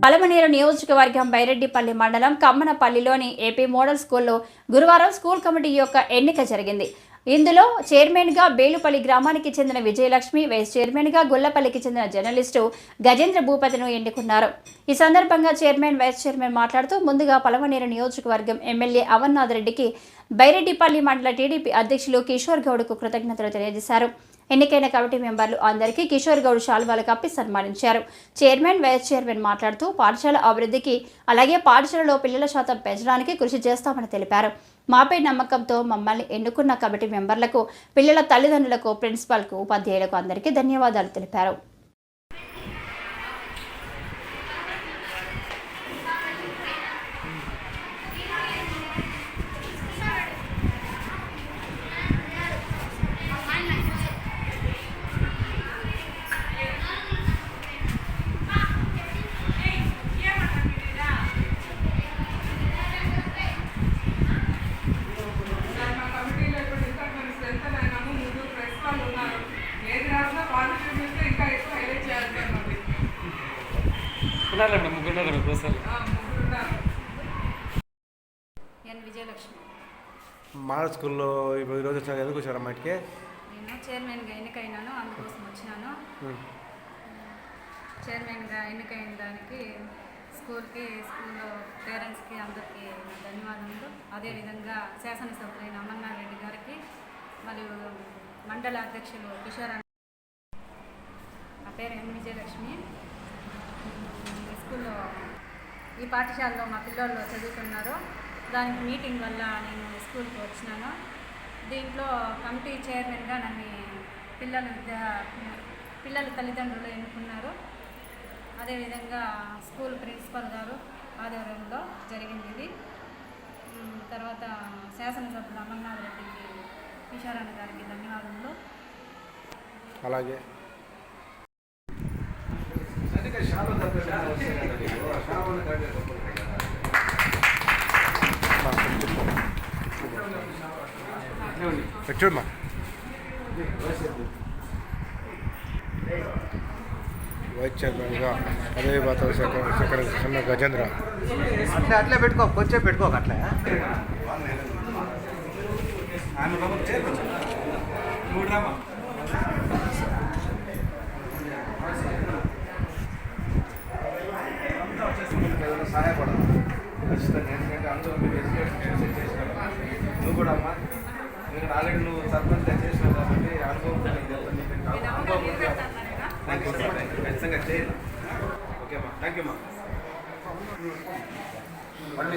పలమనేరు నియోజకవర్గం బైరెడ్డిపల్లి మండలం కమ్మనపల్లిలోని AP model స్కూల్లో గురువారం స్కూల్ కమిటీ యొక్క ఎన్నిక జరిగింది. ఇందులో చైర్మన్గా బేలుపల్లి గ్రామానికి చెందిన విజయలక్ష్మి, వైస్ చైర్మన్గా గొల్లపల్లికి చెందిన జర్నలిస్టు గజేంద్ర భూపతిను ఎన్నుకున్నారు. ఈ సందర్భంగా చైర్మన్, వైస్ చైర్మన్ మాట్లాడుతూ ముందుగా పలమనేరు నియోజకవర్గం ఎమ్మెల్యే అమర్నాథ్ రెడ్డికి, బైరెడ్డిపల్లి మండల టీడీపీ అధ్యక్షులు కిషోర్ గౌడ్కు కృతజ్ఞతలు తెలియజేశారు. ఎన్నికైన కమిటీ మెంబర్లు అందరికీ కిషోర్ గౌడ్ శాల్వాలు కప్పి సన్మానించారు. చైర్మన్, వైస్ చైర్మన్ మాట్లాడుతూ పాఠశాల అభివృద్ధికి, అలాగే పాఠశాలలో పిల్లల శాతం పెంచడానికి కృషి చేస్తామని తెలిపారు. మాపై నమ్మకంతో మమ్మల్ని ఎన్నుకున్న కమిటీ మెంబర్లకు, పిల్లల తల్లిదండ్రులకు, ప్రిన్సిపాల్కు, ఉపాధ్యాయులకు అందరికీ ధన్యవాదాలు తెలిపారు. విజయలక్ష్మి మోడల్ స్కూల్లో ఈరోజు ఎందుకు వచ్చారు అమ్మాయికి? నేను చైర్మన్గా ఎన్నికైనాను, అందుకోసం వచ్చినాను. చైర్మన్గా ఎన్నికైన దానికి స్కూల్లో పేరెంట్స్కి అందరికీ ధన్యవాదములు. అదేవిధంగా శాసనసభ్యులైన అమర్నాథ్ రెడ్డి గారికి మరియు మండల అధ్యక్షులు కిషోర్, నా పేరు విజయలక్ష్మి. స్కూల్లో ఈ పాఠశాలలో మా పిల్లలు చదువుతున్నారు. దానికి మీటింగ్ వల్ల నేను స్కూల్కి వచ్చినాను. దీంట్లో కమిటీ చైర్మన్గా నన్ను పిల్లల తల్లిదండ్రులు ఎన్నుకున్నారు. అదేవిధంగా స్కూల్ ప్రిన్సిపల్ గారు ఆధ్వర్యంలో జరిగింది ఇది. తర్వాత శాసనసభ్యులు అమర్నాథ్ రెడ్డికి, కిషోర్ అన్న గారికి ధన్యవాదములు. అలాగే చూడమ్మా, వైస్ చైర్మన్గా అదే చిన్న గజేంద్ర. అట్లే పెట్టుకో, కొంచెం పెట్టుకోక అట్లే. సహాయపడదు ఖచ్చితంగా, ఎందుకంటే అందరూ మీరు ఎడ్యుకేషన్ చేసినారు. నువ్వు కూడా అమ్మా, నేను ఆల్రెడీ నువ్వు సర్పంచ్ చేసినావు కాబట్టి అనుభవం ఖచ్చితంగా చేయాలి. ఓకే అమ్మా, థ్యాంక్ యూ అమ్మా. పండి